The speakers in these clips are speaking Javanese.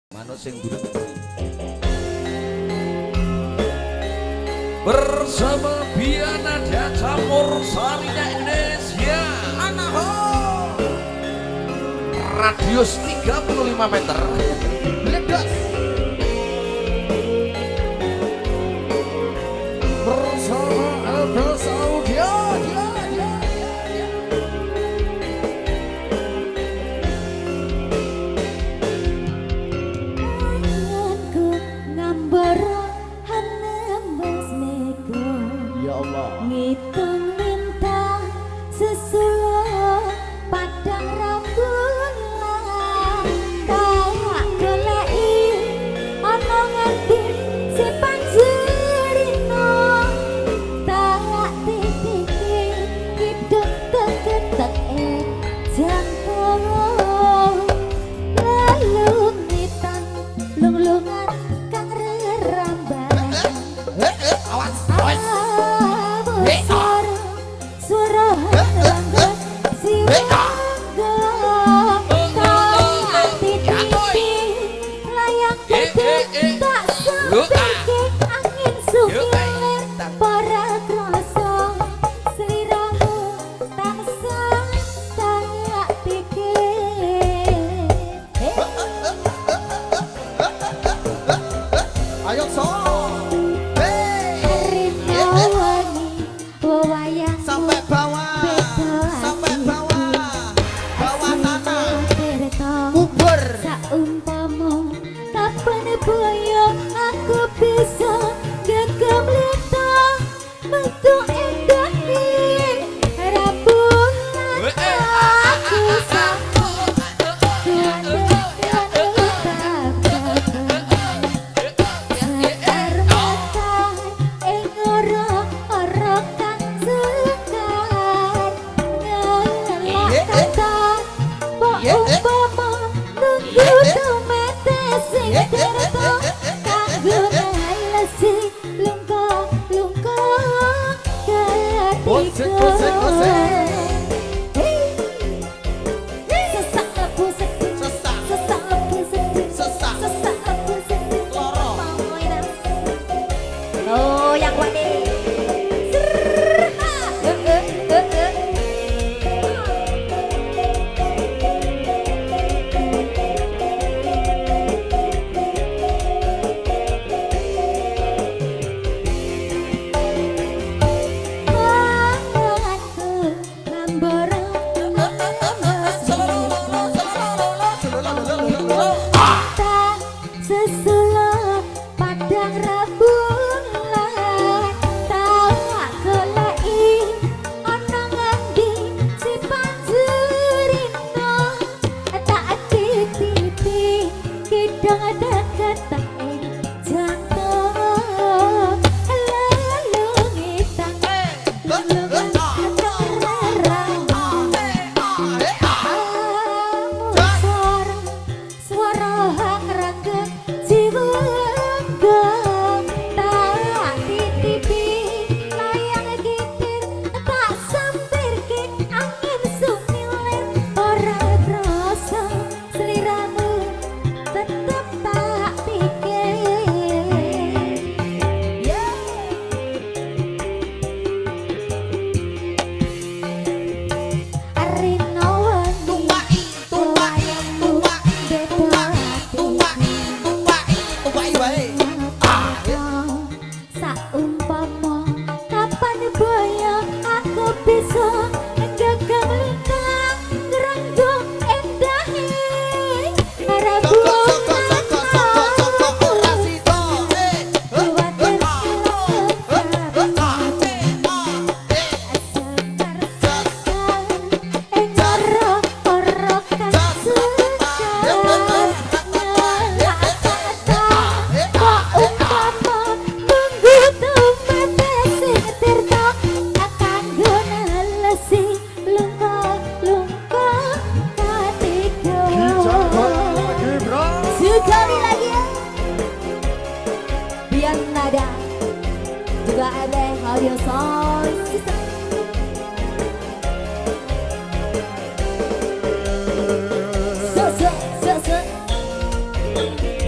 Manuk sing bulet bersama Biana dan Campur Sarinya Indonesia radius 35 meter ledas bersama Elbrus Audio ngitung lintang sesulo padang rembulan tak goleki ana ngendi si panjerino tak titiki hidup tegetek jantung lalu ngitan lunglungan kang reramban awas suara hati si wangga tak titipi layang putih tak sampai angin sukilir para kroso seliramu tak tak pikir ayo so sampai bawah tanah kubur saumpama kapan boyo aku bisa gegem lita metu endah rabun aku satu tuan juga ada audio sound system. So, so, so, so.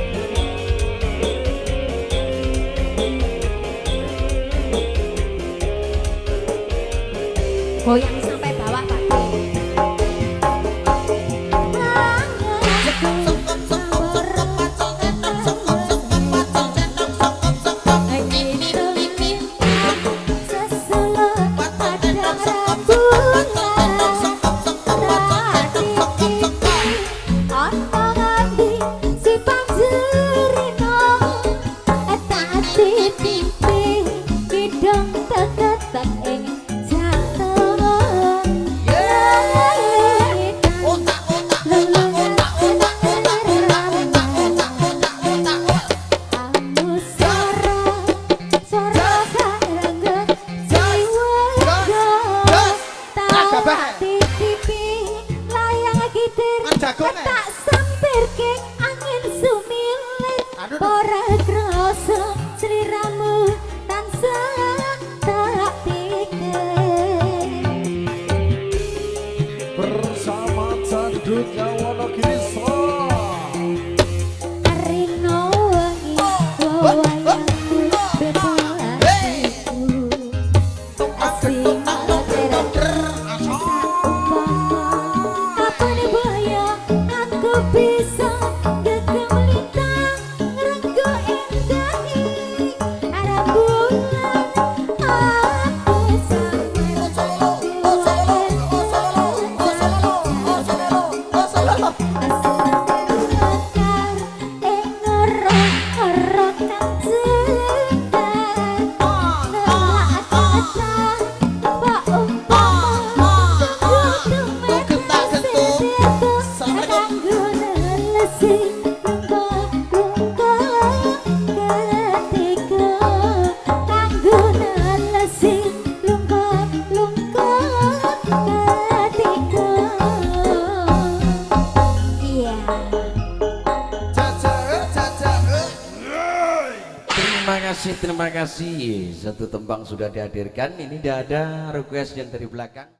ora krasa sliramu tansah tak pikir bersama Candutnya Wonogiri. Rino wangi wayangku bebulanku asing kapan bahaya aku bisa gegem lintang ngerenggo indahi arah bulan aku Terima kasih. Satu tembang sudah dihadirkan. Ini tidak ada request yang dari belakang.